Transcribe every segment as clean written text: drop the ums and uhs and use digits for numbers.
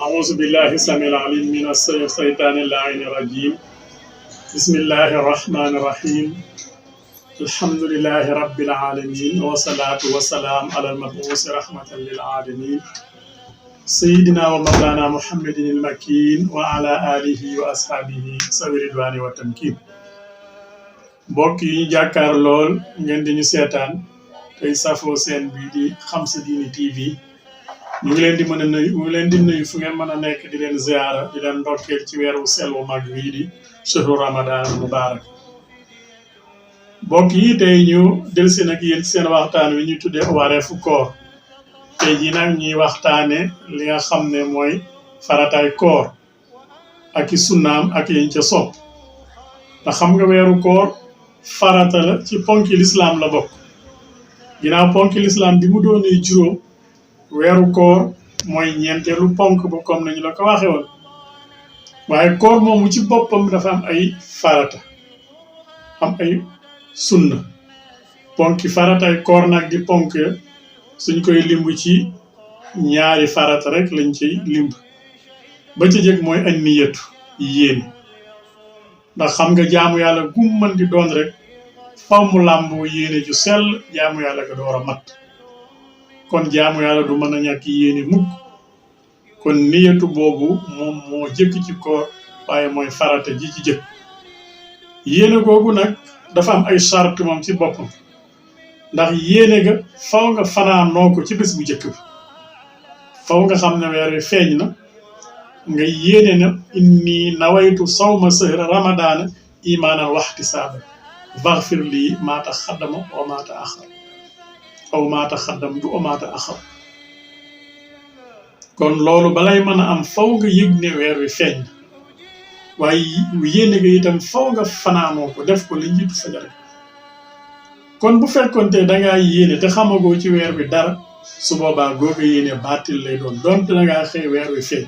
أعوذ بالله السميع العليم من الشيطان اللعين الرجيم بسم الله الرحمن الرحيم الحمد لله رب العالمين والصلاة والسلام على المبعوث رحمة للعالمين سيدنا ومولانا محمد المكين وعلى آله وأصحابه ذوي الرضوان والتمكين mbokk yi jàkkaar lool ngeen di ñu seetaan tey safoo seen bi di Xam Sa Diine TV ñu ngi leen di mën a nuyu ñu ngi leen di nuyu fu ngeen mën a nekk di leen ziara di leen ndokkeel ci weeru selu mag wii di shahru ramadan mubarak mbokk yi tey ñu delsi nag yéen ci seen waxtaan wi ñu tuddee wareefu koor tey jii nag ñuy waxtaane li nga xam ne mooy farataay koor ak i sunnaam ak yiñ ca sopp ndax xam nga weeru koor farata la ci ponki lislaam la bokk ginnaaw ponki lislaam bi mu doonee juróom weeru koor mooy ñeenteelu ponk ba comme nañu la ko waxee woon waaye koor moomu ci boppam dafa am ay farata am ay sunna ponki faratay koor nag di ponk suñ koy limb ci ñaari farata rek lañ ciy limb ba ci jëkk mooy an niyatu yéene ndax xam nga jaamu yàlla gum mën di doon rek faw mu làmboo yéene ju sell jaamu yàlla ga door a mat kon jaamu yàlla du mën a ñàkk yéene mukk kon niyatu boobu moom moo jëkk ci koor waaye mooy farata ji ci jëkk yéene googu nag dafa am ay charte moom ci boppam ndax yéene ga faw nga fanaanoo ko ci bés bu jëkk bi faw nga xam ne weer wi feeñ na nga yéene na inni nawaytu sawma sahra ramadaana imaanan wahtisaaban faghfir lii maa taqaddama wa maa ta'akhkhar aw maata xaddam du omaata axaw kon loolu balay mën a am faw nga yëg ne weer wi feeñ na waaye yéene nga itam faw nga fanaanoo ko def ko li njiitu fajar kon bu fekkonte dangaa yéene te xamagoo ci weer wi dara su boobaa googa yéene baatil lay doon donte dangaa xëy weer wi feeñ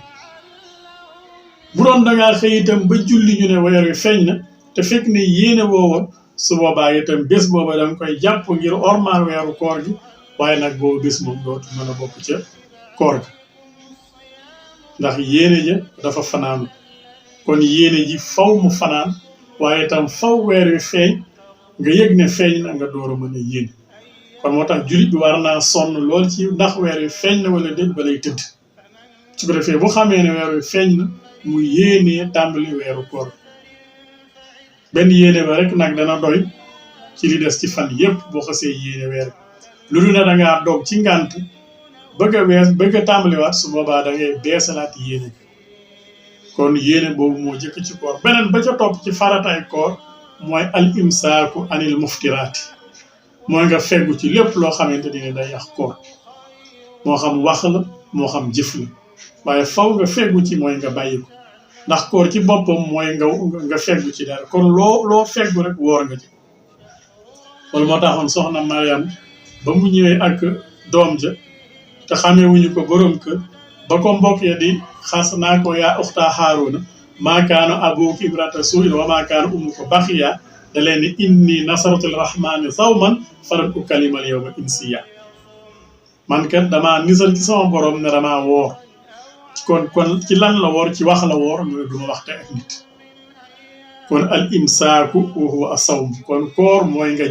bu doon dangaa xëy itam ba julli ñu ne weer wi feeñ na te fekk ne yéene woowoon su boobaa itam bés booba danga koy jàpp ngir ormaal weeru koor gi waaye nag boobu bés moom dootu mën a bokk ca koor gi ndax yéene ja dafa fanaanu kon yéene ji faw mu fanaan waaye itam faw weer wi feeñ nga yëg ne feeñ na nga door a mën a yéene kon moo tax jullit bi war naa sonn lool ci ndax weer wi feeñ na wala déet balay tëdd su ko defee bu xamee ne weer wi feeñ na mu yéenee tàmbali weeru koor benn yéene ba rek nag dana doy ci li des ci fan yépp boo xasee yéene weer lu dul ne dangaa doog ci ngànt bëgg a tàmbaliwaat su boobaa da ngay beesalaat yéene kon yéene boobu moo jëkk ci koor beneen ba ca topp ci farataay koor mooy al imsaaku anil muftiraati mooy nga feggu ci lépp loo xamante ni day yàq koor moo xam wax la moo xam jëf la waaye faw nga feggu ci mooy nga bàyyi ko ndax koor ci boppam mooy nga feggu ci dara kon loo feggu rek woor nga ci loolu moo taxoon soxna Mariam ba mu ñëwee ak doom ja te xamewuñu ko borom kër ba ko mbokk ya di xas naa ko yaa uxta Haaruna maa kaana abuki imrata suu'in wa maa kaana ummuka baxiya da leen ni inni nasartu lirahmani sawman falan ukallima al-yawma insiya man kat damaa nisal ci sama borom ne damaa woor kon ci lan la woor ci wax la woor mu ne duma waxte ak nit kon al imsaaku wa huwa as-sawm kon koor mooy nga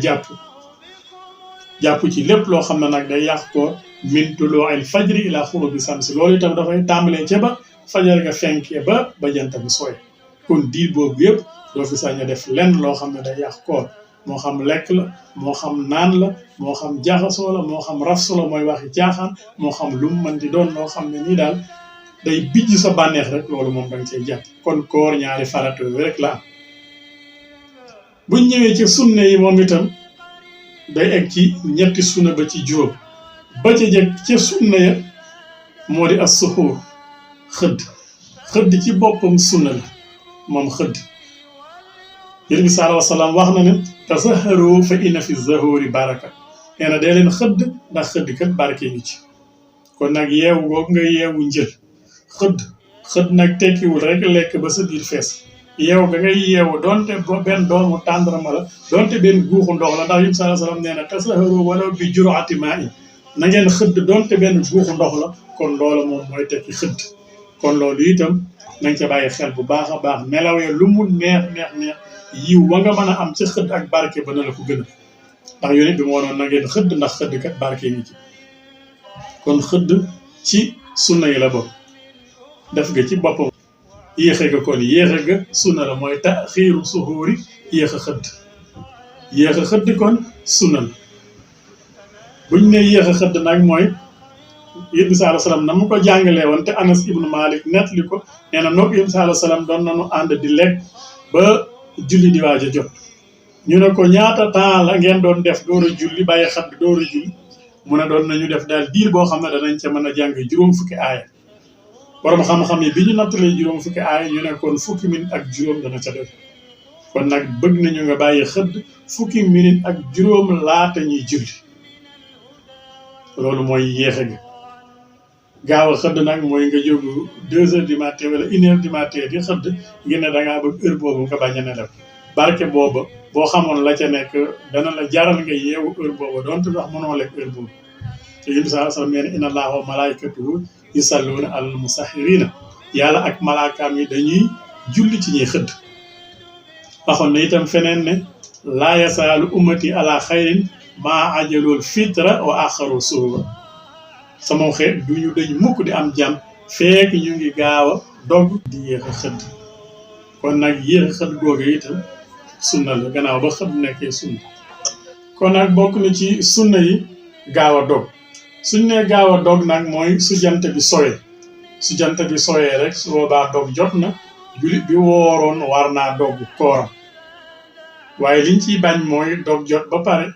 jàpp ci lépp loo xam ne nag day yàq koor min tuluu'il fajri ila xurubi samsi loolu itam dafay tàmbalee ca ba fajar nga fenkee ba jant bi sooy kon diir boobu yëpp doo fi sañ a def lenn loo xam ne day yàq koor moo xam lekk la moo xam naan la moo xam jaxasoo la moo xam rafsu la mooy waxi caaxaan moo xam lu mu mën di doon loo xam ne nii daal day bijj sa bànneex rek loolu moom danga cay jàpp kon koor ñaari farata yooyu rek la am buñ ñëwee ci sunna yi moom itam day egg ci ñetti sunna ba ci juróom ba ca jëkk ca sunna ya moo di as-suxuur xëdd ci boppam sunna la moom xëdd yonent bi sallallahu alayhi wa sallam wax na ne tasaharu fa inna fi zahuri baraka nee na dee leen xëdd ndax xëdd kat barke ngi ci kon nag yeewu googu nga yeewu njël xëdd nag tekkiwul rek lekk ba sa biir fees yeewu ga ngay yeewu donte benn doomu tàndarma la donte benn guuxu ndox la ndax yim sallallahu alayhi wasallam nee na tasaharu wala bi jur'ati ma'in na ngeen xëdd donte benn guuxu ndox la kon loola moom mooy tekki xëdd kon loolu itam nañ ca bàyyi xel bu baax a baax nelawee lu mu neex yiw wa nga mën a am ci xëdd ak barke ba na la ko gën a ndax yonent bi moo noon na ngeen xëdd ndax xëdd kat barke ngi ci kon xëdd ci sunna yi la bokk def nga ci boppam yéexe ga kon yéexe ga sunna la mooy taxiiru suhuuri yéex a xëdd kon sunna la buñ ne yéex a xëdd nag mooy yéen bi sallallahu alayhi wasallam na mu ko jàngalee woon te Anas ibnu Malik nettali ko nee na noog yéen sallallahu alayhi wasallam doon nañu ànd di lekk ba julli di waaj a jot ñu ne ko ñaata temps la ngeen doon def door a julli bàyyi xadd door a julli mu ne doon nañu def daal diir boo xam ne danañ ca mën a jàng juróom fukki aaya borom xam-xam yi bi ñu nattalee juróom fukki aaya ñu ne kon fukki minute ak juróom dana ca def kon nag bëgg nañu nga bàyyi xëdd fukki minute ak juróom laata ñuy julli loolu mooy yéexe gi gaaw a xëdd nag mooy nga jógu 2 heures du matin wala 1 heure du matin di xëdd ngir ne dangaa bëgg heure boobu nga bañ a nelaw barke booba boo xamoon la ca nekk dana la jaral nga yeewu heure booba donte sax mënoo lekk heure boobu te yéen sallallahu alayhi wasallam nee na inna allaha wa malaikatahu yusalluna alal musahhirina yàlla ak malaakaam yi dañuy julli ci ñuy xëdd waxoon na itam feneen ne laa yasaalu ummati ala xayrin maa ajalul fitra wa axaru suuba sama xeet du ñu dañ mukk di am jàmm fekk ñu ngi gaaw a dog di yéex a xëdd kon nag yéex a xëdd googu itam sunna la gannaaw ba xëdd nekkee sunna kon nag bokk na ci sunna yi gaaw a dog suñ ne gaaw a dog nag mooy su jant bi soyee su jant bi soyee rek su boobaa dog jot na jullit bi wooroon war naa dog kooram waaye liñ ciy bañ mooy dog jot ba pare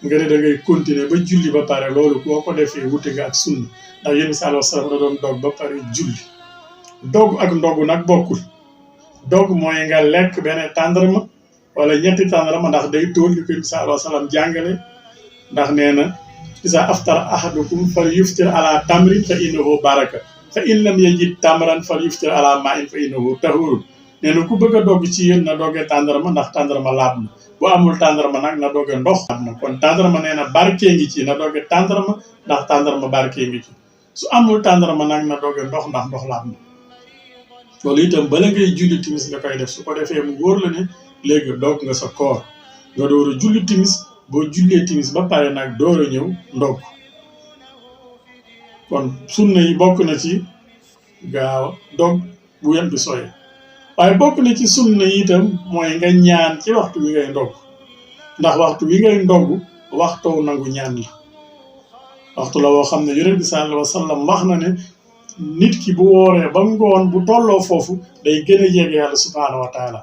nga ne da ngay continuer ba julli ba pare loolu boo ko defee wute nga ak sunna ndax yéen sallallahu alayhi wasallam da doon dog ba pare julli dog ak ndogu nag bokkul dog mooy nga lekk benn tàndarma wala ñetti tàndarma ndax day tóol li ko sallallahu alayhi wasallam jàngale ndax nee na isa aftara ahadukum fal yuftir ala tamrin fa innahu baraka fa in lam yajid tamran fal yuftir ala ma'in fa innahu tahurun nee na ku bëgg a dogg ci yéen na doggee tàndarma ndax tàndarma laab na bu amul tàndarma nag na doggee ndox laab na kon tàndarma nee na barkee ngi ci na doggee tàndarma ndax tàndarma barkee ngi ci su amul tàndarma nag na doggee ndox ndax ndox laab na loolu itam bala ngay julli timis nga koy def su ko defee mu wóor la ne léegi dog nga sa koor nga door a julli timis boo jullee timis ba pare nag door a ñëw ndog kon sunna yi bokk na ci gaaw dog bu yem bi sooyee waaye bokk na ci sunna yi itam mooy nga ñaan ci waxtu wi ngay ndog ndax waxtu wi ngay ndog waxtu nangu ñaan la waxtu la woo xam ne yonent bi sallallahu alayhi wa sallam wax na ne nit ki bu wooree ba ngoon bu tolloo foofu day gën a yegg yàlla subhaanahu wa taala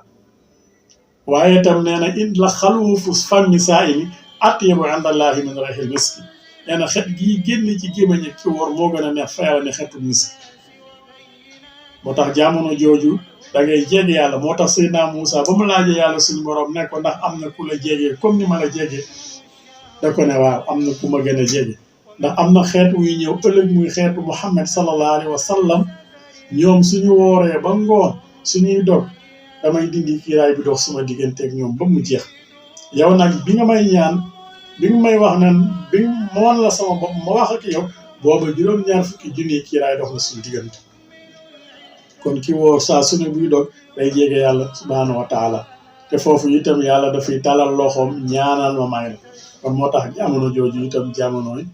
waaye itam nee na in la xaluufu fammi saa'imi atyabu indallahi min rihil miski nee na xet gii génn ci gémmañ ki woor moo gën a neex fa yàlla ne xetu misk moo tax jamono jooju da ngay jege yàlla moo tax Seydina Moussa ba mu laajee yàlla suñu borom ne ko ndax am na ku la jegee comme ni ma la jegee da ko ne waaw am na ku ma gën a jege ndax am na xeet wuy ñëw ëllëg muy xeetu Muhammad sallallahu alayhi wa sallam ñoom suñu wooree ba ngoon suñuy dog damay dindi kiiraay bi dox suma digganteeg ñoom ba mu jeex yow nag bi nga may ñaan bi nga may wax nan bi ma wan la sama bopp ma wax ak yow booba juróom-ñaar fukki junniy kiiraay dox na suñu diggante kon ki woor saa su ne buy dog day jege yàlla subhaanahu wa taala te foofu itam yàlla dafay talal loxoom ñaanal ma may la kon moo tax jamono jooju itam jamonooy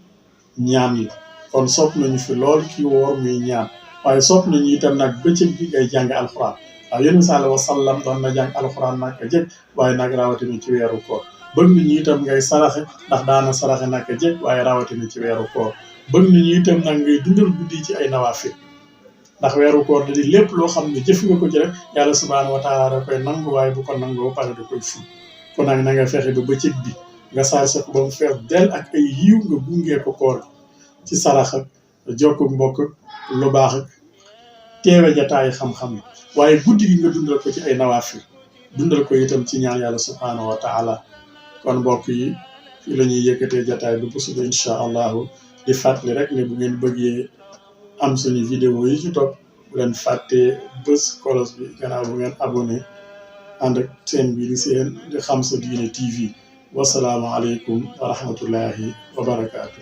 ñaan la kon sopp nañu fi lool ki woor muy ñaan waaye sopp nañu itam nag bëccëg bi ngay jàng alxuraan waaw yéen sallallahu alayhi wa sallam doon na jàng alxuraan naka jëkk waaye nag rawatina ci weeru koor bëgg nañu itam ngay saraxe ndax daana saraxe naka jëkk waaye rawatina ci weeru koor bëgg nañu itam nag ngay dundal guddi ci ay nawaafil ndax weeru koor da di lépp loo xam ne jëf nga ko ci rek yàlla subhaanahu wa taala da koy nangu waaye bu ko nangu ba pare da koy ful kon nag na nga fexe ba bëccëg bi nga sarse ko ba mu fees del ak ay yiw nga gungee ko koor ci sarax ak jokku mbokk lu baax ak teewe jataay xam-xam yi waaye guddi gi nga dundal ko ci ay nawaafil dundal ko itam ci ñaan yàlla subhanahu wa taala kon mbokk yi fii la ñuy yëkkatee jataay bi bu suba incha allahu di fàttali rek ne bu ngeen bëggee am suñu vidéo yi ci topp bu leen fàttee bës kolos bi gannaaw bu ngeen abonné ànd ak seen bi di seen di Xam Sa Diine TV wasalaamu aleykum wa rahmatullahi wa barakaatu.